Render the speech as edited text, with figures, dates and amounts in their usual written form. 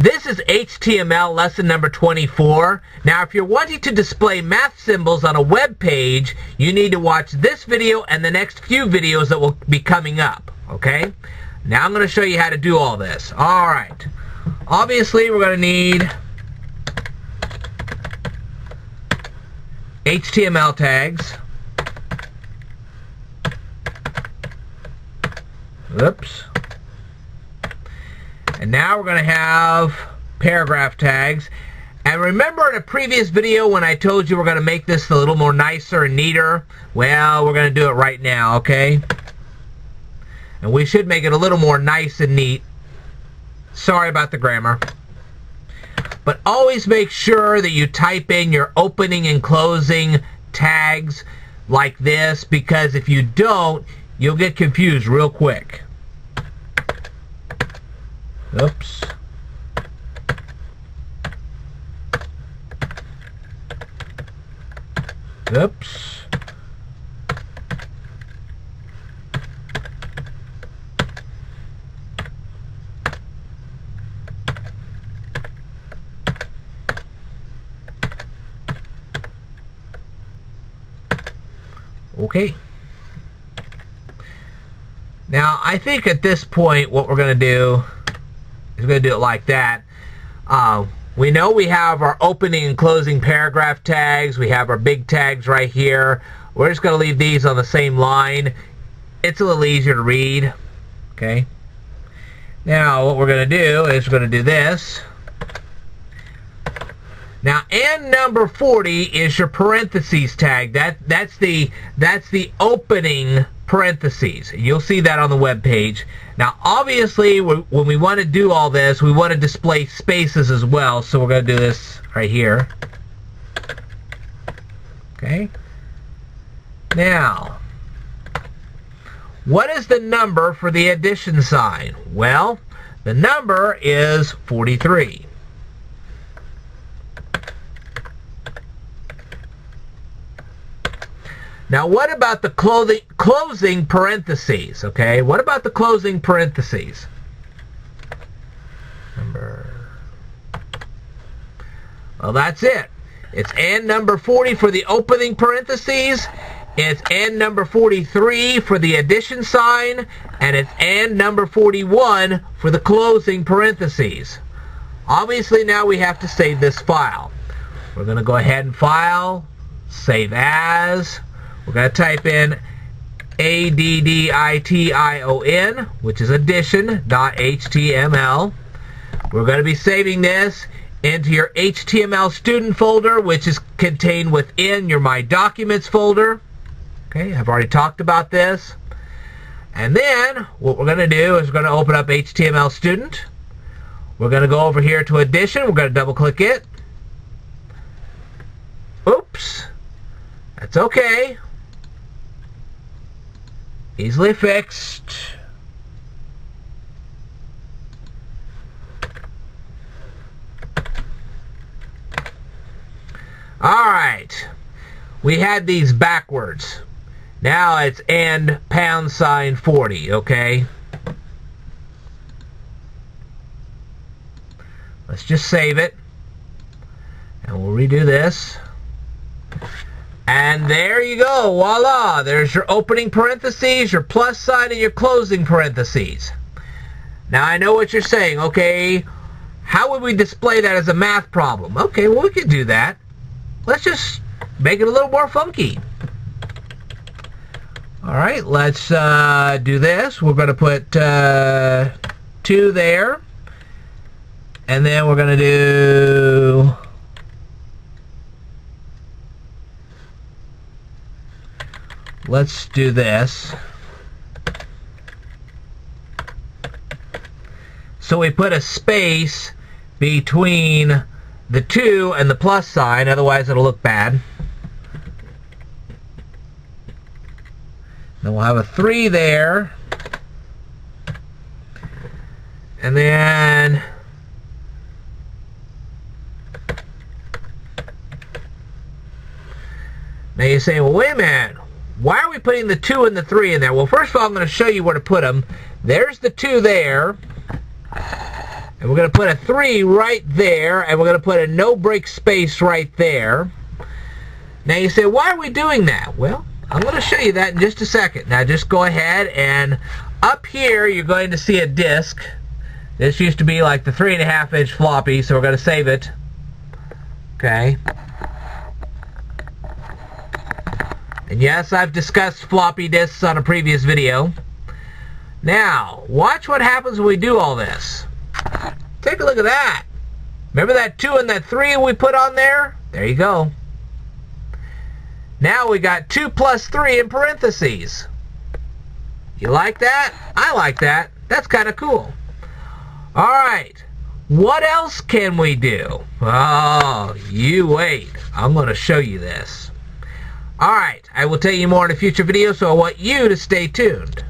This is HTML lesson number 24. Now, if you're wanting to display math symbols on a web page, you need to watch this video and the next few videos that will be coming up, okay? Now I'm going to show you how to do all this. All right. Obviously, we're going to need HTML tags. Oops. And now we're going to have paragraph tags. And remember in a previous video when I told you we're going to make this a little more nicer and neater? Well, we're going to do it right now, okay? And we should make it a little more nice and neat. Sorry about the grammar. But always make sure that you type in your opening and closing tags like this, because if you don't, you'll get confused real quick. Oops. Oops. Okay. Now, I think at this point what we're going to do is going to do it like that. We know we have our opening and closing paragraph tags. We have our big tags right here. We're just going to leave these on the same line. It's a little easier to read. Okay. Now, what we're going to do is we're going to do this. Now, and number 40 is your parentheses tag. That's the opening parentheses. You'll see that on the web page. Now, obviously, when we want to do all this, we want to display spaces as well. So we're going to do this right here. Okay. Now, what is the number for the addition sign? Well, the number is 43. Now, what about the closing parentheses? Okay, what about the closing parentheses? Well, that's it. It's and number 40 for the opening parentheses. It's and number 43 for the addition sign. And it's and number 41 for the closing parentheses. Obviously, now we have to save this file. We're going to go ahead and file, save as. We're going to type in addition, which is addition.html. We're going to be saving this into your HTML student folder, which is contained within your My Documents folder. Okay, I've already talked about this. And then what we're going to do is we're going to open up HTML student. We're going to go over here to addition. We're going to double click it. Oops. That's okay. Easily fixed. Alright. We had these backwards. Now it's and #40, okay? Let's just save it. And we'll redo this. And there you go, voila, there's your opening parentheses, your plus sign, and your closing parentheses. Now I know what you're saying, okay, how would we display that as a math problem? Okay, well we could do that. Let's just make it a little more funky. Alright, let's do this. We're going to put 2 there. And then we're going to do... Let's do this. So we put a space between the 2 and the plus sign, otherwise it'll look bad. Then we'll have a 3 there. And then now you say, well, wait a minute. Why are we putting the 2 and the 3 in there? Well, first of all, I'm going to show you where to put them. There's the 2 there. And we're going to put a 3 right there, and we're going to put a no break space right there. Now you say, why are we doing that? Well, I'm going to show you that in just a second. Now just go ahead, and up here you're going to see a disk. This used to be like the 3.5-inch floppy, so we're going to save it. Okay. And yes, I've discussed floppy disks on a previous video. Now, watch what happens when we do all this. Take a look at that. Remember that 2 and that 3 we put on there? There you go. Now we got 2 plus 3 in parentheses. You like that? I like that. That's kind of cool. Alright, what else can we do? Oh, you wait. I'm going to show you this. Alright, I will tell you more in a future video, so I want you to stay tuned.